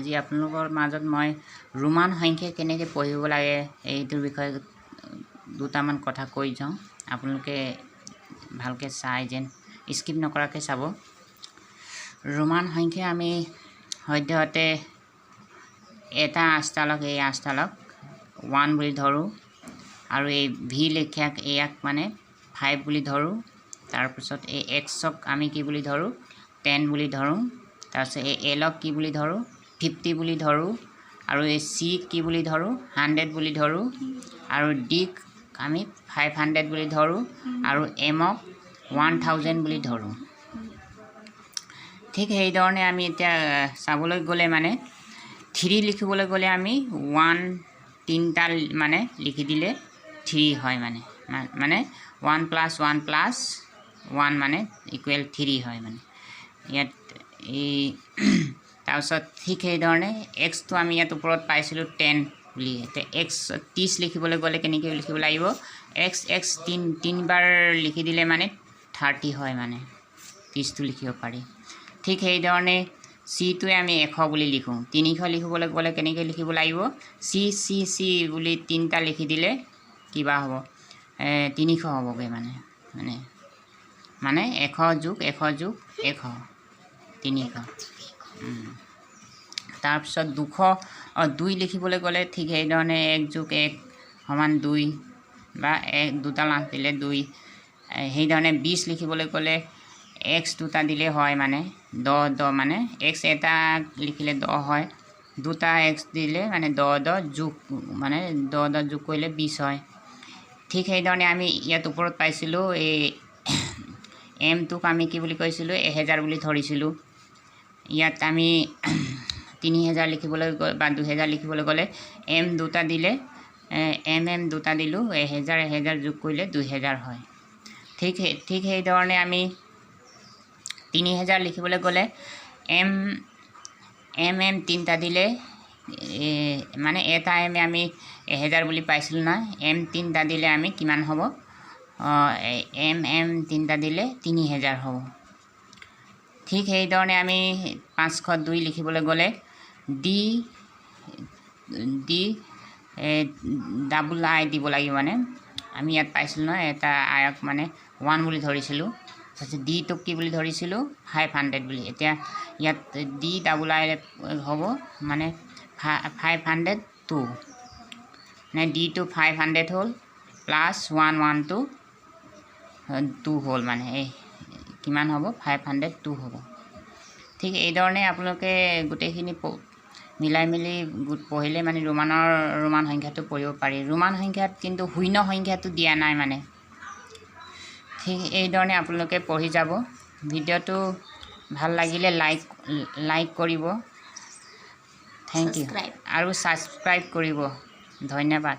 আজি আপোনালোকৰ মাজত মই ৰোমান সংখ্যা কেনেকৈ পঢ়িব লাগে এইটোৰ বিষয়ে দুটামান কথা কৈ যাওঁ। আপোনালোকে ভালকৈ চাই যেন স্কিপ নকৰাকৈ চাব। ৰোমান সংখ্যা আমি সদ্যহতে এটা আস্তালক এই আস্তালক 1 বুলি ধৰোঁ আৰু এই ভি লেখাক ইয়াক মানে 5 বুলি ধৰোঁ। তাৰপিছত এই এক্সক আমি কি বুলি ধৰোঁ 10 বুলি ধৰোঁ। তাৰপিছত এই এলক কি বুলি ধৰোঁ 50 বুলি ধৰোঁ আৰু এই চি কি বুলি ধৰোঁ 100 বুলি ধৰোঁ আৰু ডিক আমি 500 বুলি ধৰোঁ আৰু এমক 1000 বুলি ধৰোঁ। ঠিক সেইধৰণে আমি এতিয়া চাবলৈ গ'লে মানে 3 লিখিবলৈ গ'লে আমি 1 তিনিটা মানে লিখি দিলে 3 হয় মানে 1 + 1 + 1 মানে ইকুৱেল 3 হয় মানে ইয়াত এই তাৰপিছত ঠিক সেইধৰণে এক্সটো আমি ইয়াত ওপৰত পাইছিলোঁ 10 বুলি। এতিয়া এক্স 30 লিখিবলৈ গ'লে কেনেকৈ লিখিব লাগিব এক্স তিনিবাৰ লিখি দিলে মানে 30 হয় মানে 30টো লিখিব পাৰি। ঠিক সেইধৰণে চিটোৱে আমি 100 বুলি লিখোঁ। 300 লিখিবলৈ গ'লে কেনেকৈ লিখিব লাগিব চি বুলি তিনিটা লিখি দিলে কিবা হ'ব 300 হ'বগৈ মানে 100 + 100 + 100 300। তাৰপিছত 2 লিখিবলৈ গ'লে ঠিক সেইধৰণে 1 + 1 = 2 বা 2টা লাখ দিলে 2। সেইধৰণে 20 লিখিবলৈ গ'লে x 2টা দিলে হয় মানে 10 মানে x এটা লিখিলে 10 হয় 2টা x দিলে মানে 10 যোগ মানে 10 যোগ কৰিলে 20 হয়। ঠিক সেইধৰণে আমি ইয়াত ওপৰত পাইছিলোঁ এই এমটোক আমি কি বুলি কৈছিলোঁ 1000 বুলি ধৰিছিলোঁ। ইয়াত আমি 3000 লিখিবলৈ বা 2000 লিখিবলৈ গ'লে এম 2টা দিলে এম 2টা দিলোঁ 1000 যোগ কৰিলে 2000 হয়। ঠিক সেইধৰণে আমি 3000 লিখিবলৈ গ'লে এম 3টা দিলে মানে এটা এম আমি 1000 বুলি পাইছিলোঁ নহয় এম 3টা দিলে আমি কিমান হ'ব এম 3টা দিলে 3000 হ'ব। ঠিক সেইধৰণে আমি 502 লিখিবলৈ গ'লে ডি ডাবল আই দিব লাগিব মানে আমি ইয়াত পাইছিলোঁ নহয় এটা আয়ক মানে 1 বুলি ধৰিছিলোঁ। তাৰপিছত ডিটোক কি বুলি ধৰিছিলোঁ 500 বুলি। এতিয়া ইয়াত ডি ডাবল আই হ'ব মানে 502 মানে ডিটো 500 হ'ল প্লাছ 112 হ'ল মানে কিমান হ'ব 502 হ'ব। ঠিক এইধৰণে আপোনালোকে গোটেইখিনি মিলাই মিলি পঢ়িলে মানে ৰোমান সংখ্যাটো পঢ়িব পাৰি। ৰোমান সংখ্যাত কিন্তু শূন্য সংখ্যাটো দিয়া নাই মানে। ঠিক এইধৰণে আপোনালোকে পঢ়ি যাব। ভিডিঅ'টো ভাল লাগিলে লাইক কৰিব। থেংক ইউ আৰু ছাবস্ক্ৰাইব কৰিব। ধন্যবাদ।